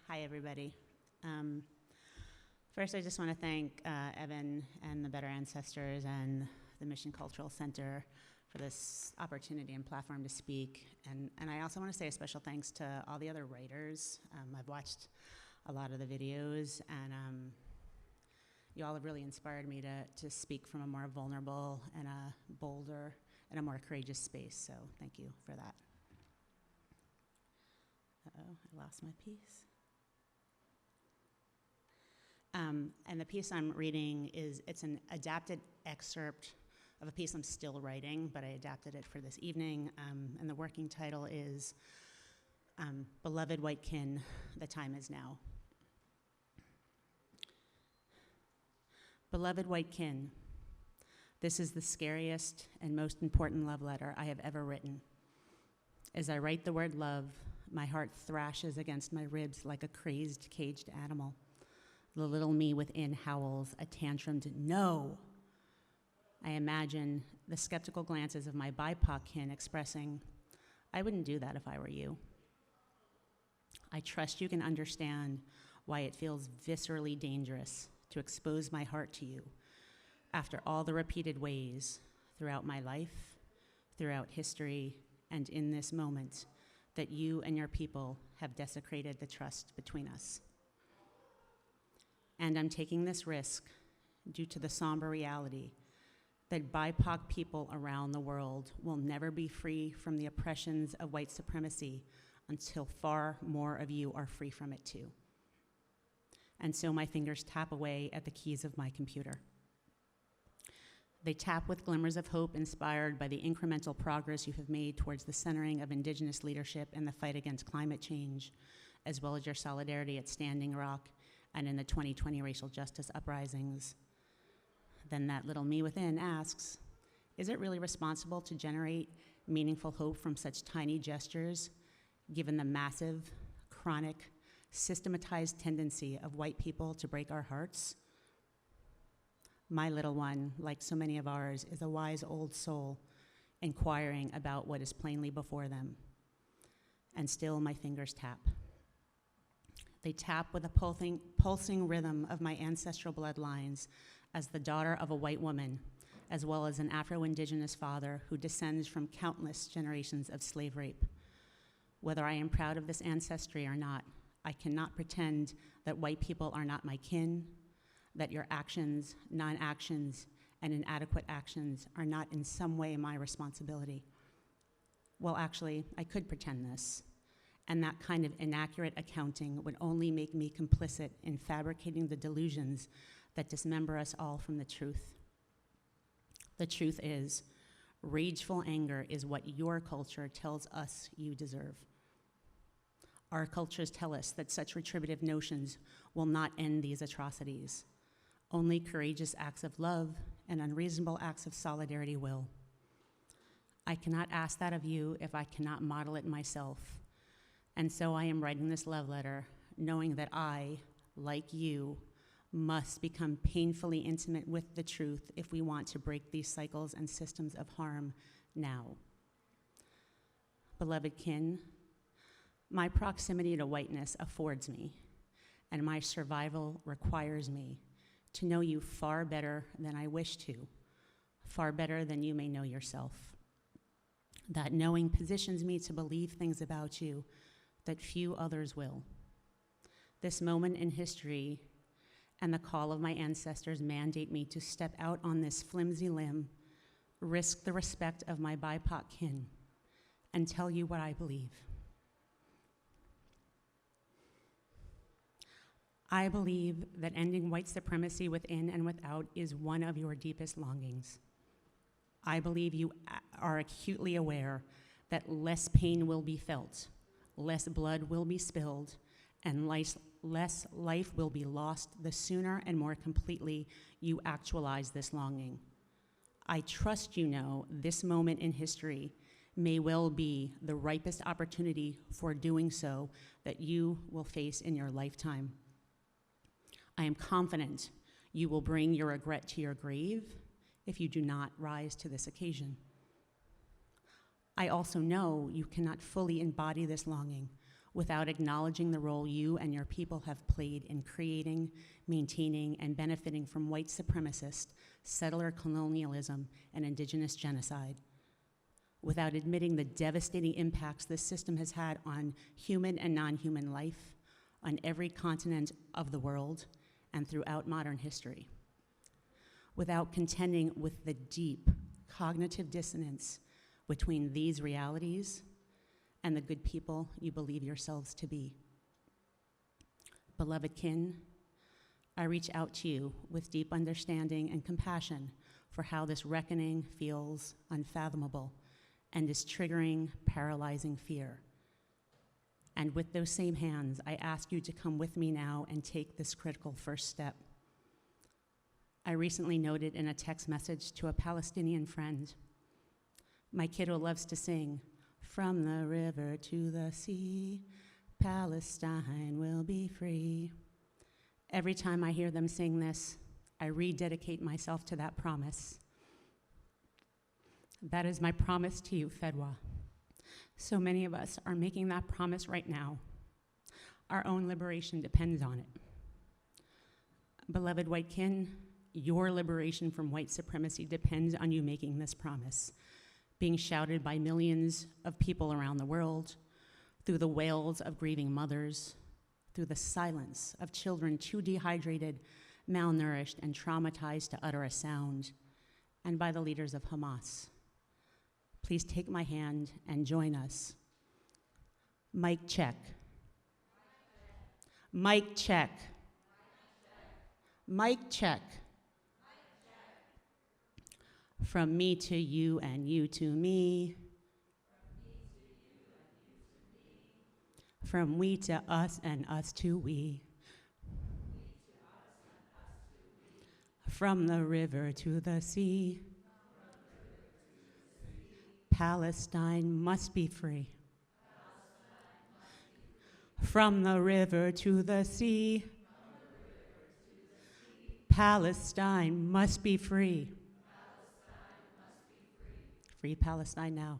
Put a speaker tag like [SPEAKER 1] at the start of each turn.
[SPEAKER 1] Hi, everybody. Um, First, I just want to thank Evan and the Better Ancestors and the Mission Cultural Center for this opportunity and platform to speak. And I also want to say a special thanks to all the other writers. I've watched a lot of the videos, and you all have really inspired me to speak from a more vulnerable and a bolder and a more courageous space. So thank you for that. Uh-oh, I lost my piece. And the piece I'm reading it's an adapted excerpt of a piece I'm still writing, but I adapted it for this evening. And the working title is Beloved White Kin, The Time Is Now. Beloved white kin, this is the scariest and most important love letter I have ever written. As I write the word love, my heart thrashes against my ribs like a crazed, caged animal. The little me within howls a tantrumed no. I imagine the skeptical glances of my BIPOC kin expressing, I wouldn't do that if I were you. I trust you can understand why it feels viscerally dangerous to expose my heart to you after all the repeated ways throughout my life, throughout history, and in this moment that you and your people have desecrated the trust between us. And I'm taking this risk due to the somber reality that BIPOC people around the world will never be free from the oppressions of white supremacy until far more of you are free from it too. And so my fingers tap away at the keys of my computer. They tap with glimmers of hope inspired by the incremental progress you have made towards the centering of Indigenous leadership in the fight against climate change, as well as your solidarity at Standing Rock and in the 2020 racial justice uprisings. Then that little me within asks, is it really responsible to generate meaningful hope from such tiny gestures, given the massive, chronic, systematized tendency of white people to break our hearts? My little one, like so many of ours, is a wise old soul inquiring about what is plainly before them. And still my fingers tap. They tap with the pulsing rhythm of my ancestral bloodlines as the daughter of a white woman, as well as an Afro-Indigenous father who descends from countless generations of slave rape. Whether I am proud of this ancestry or not, I cannot pretend that white people are not my kin, that your actions, non-actions, and inadequate actions are not in some way my responsibility. Well, actually, I could pretend this, and that kind of inaccurate accounting would only make me complicit in fabricating the delusions that dismember us all from the truth. The truth is, rageful anger is what your culture tells us you deserve. Our cultures tell us that such retributive notions will not end these atrocities. Only courageous acts of love and unreasonable acts of solidarity will. I cannot ask that of you if I cannot model it myself. And so I am writing this love letter, knowing that I, like you, must become painfully intimate with the truth if we want to break these cycles and systems of harm now. Beloved kin, my proximity to whiteness affords me, and my survival requires me to know you far better than I wish to, far better than you may know yourself. That knowing positions me to believe things about you that few others will. This moment in history and the call of my ancestors mandate me to step out on this flimsy limb, risk the respect of my BIPOC kin, and tell you what I believe. I believe that ending white supremacy within and without is one of your deepest longings. I believe you are acutely aware that less pain will be felt, less blood will be spilled, and less life will be lost the sooner and more completely you actualize this longing. I trust you know this moment in history may well be the ripest opportunity for doing so that you will face in your lifetime. I am confident you will bring your regret to your grave if you do not rise to this occasion. I also know you cannot fully embody this longing without acknowledging the role you and your people have played in creating, maintaining, and benefiting from white supremacist, settler colonialism, and indigenous genocide, without admitting the devastating impacts this system has had on human and non-human life on every continent of the world and throughout modern history, without contending with the deep cognitive dissonance between these realities and the good people you believe yourselves to be. Beloved kin, I reach out to you with deep understanding and compassion for how this reckoning feels unfathomable and is triggering, paralyzing fear. And with those same hands, I ask you to come with me now and take this critical first step. I recently noted in a text message to a Palestinian friend, my kiddo loves to sing, "From the river to the sea, Palestine will be free." Every time I hear them sing this, I rededicate myself to that promise. That is my promise to you, Fedwa. So many of us are making that promise right now. Our own liberation depends on it. Beloved white kin, your liberation from white supremacy depends on you making this promise, being shouted by millions of people around the world, through the wails of grieving mothers, through the silence of children too dehydrated, malnourished, and traumatized to utter a sound, and by the leaders of Hamas. Please take my hand and join us. Mic check. Mic check. Mic check. From me to you and you to me. From we to us and us to we. From the river to the sea. Palestine must be free. From the river to the sea. Palestine must be free. Free Palestine now.